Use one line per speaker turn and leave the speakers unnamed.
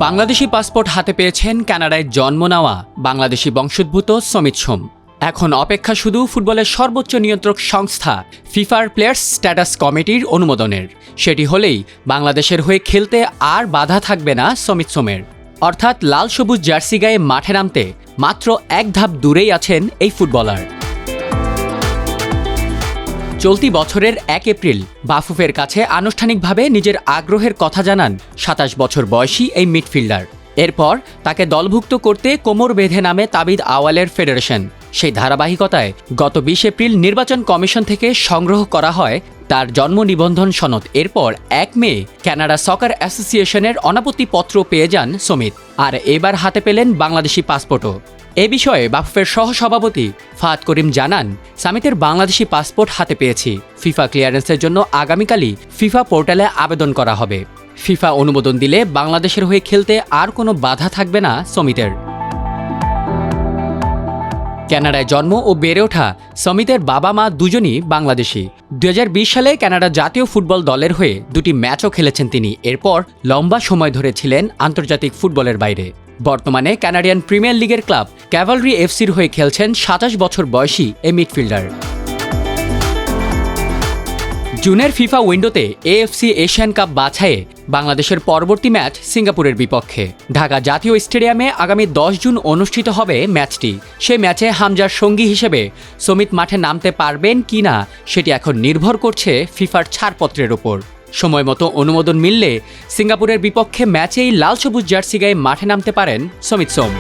Bangladeshi passport হাতে পেয়েছেন কানাডায় জন্ম নেওয়া বাংলাদেশি বংশোদ্ভূত সমিত সোম। এখন অপেক্ষা শুধু ফুটবলের সর্বোচ্চ নিয়ন্ত্রক সংস্থা ফিফার প্লেয়ার্স স্ট্যাটাস কমিটির অনুমোদনের। সেটি হলেই বাংলাদেশের হয়ে খেলতে আর বাধা থাকবে না সমিত সোমের। অর্থাৎ লাল সবুজ জার্সি গায়ে মাঠে নামতে মাত্র এক ধাপ দূরেই আছেন এই ফুটবলার। চলতি বছরের ১ এপ্রিল বাফুফের কাছে আনুষ্ঠানিকভাবে নিজের আগ্রহের কথা জানান ২৭ বছর বয়সী এই মিডফিল্ডার। এরপর তাকে দলভুক্ত করতে কোমর বেঁধে নামে তাবিদ আওয়ালের ফেডারেশন। সেই ধারাবাহিকতায় গত ২০ এপ্রিল নির্বাচন কমিশন থেকে সংগ্রহ করা হয় তার জন্ম নিবন্ধন সনদ। এরপর ১ মে কানাডা সকার অ্যাসোসিয়েশনের অনাপত্তিপত্র পেয়ে যান সমিত, আর এবার হাতে পেলেন বাংলাদেশি পাসপোর্টও। এ বিষয়ে বাফুফের সহসভাপতি ফাহাদ করিম জানান, সামিতের বাংলাদেশি পাসপোর্ট হাতে পেয়েছি। ফিফা ক্লিয়ারেন্সের জন্য আগামীকালই ফিফা পোর্টালে আবেদন করা হবে। ফিফা অনুমোদন দিলে বাংলাদেশের হয়ে খেলতে আর কোনো বাধা থাকবে না সমিতের। কানাডায় জন্ম ও বেড়ে ওঠা সমিতের বাবা মা দুজনই বাংলাদেশি। ২০২০ সালে কানাডা জাতীয় ফুটবল দলের হয়ে ২টি ম্যাচও খেলেছেন তিনি। এরপর লম্বা সময় ধরে ছিলেন আন্তর্জাতিক ফুটবলের বাইরে। বর্তমানে কানাডিয়ান প্রিমিয়ার লিগের ক্লাব ক্যাভালরি এফসির হয়ে খেলছেন ২৭ বছর বয়সী এই মিডফিল্ডার। জুনের ফিফা উইন্ডোতে এএফসি এশিয়ান কাপ বাছাইয়ে বাংলাদেশের পরবর্তী ম্যাচ সিঙ্গাপুরের বিপক্ষে। ঢাকা জাতীয় স্টেডিয়ামে আগামী ১০ জুন অনুষ্ঠিত হবে ম্যাচটি। সেই ম্যাচে হামজার সঙ্গী হিসেবে সমিত মাঠে নামতে পারবেন কি না সেটি এখন নির্ভর করছে ফিফার ছাড়পত্রের ওপর। সময় মতো অনুমোদন মিললে সিঙ্গাপুরের বিপক্ষে ম্যাচেই লাল সবুজ জার্সি গায়ে মাঠে নামতে পারেন সমিত সোম।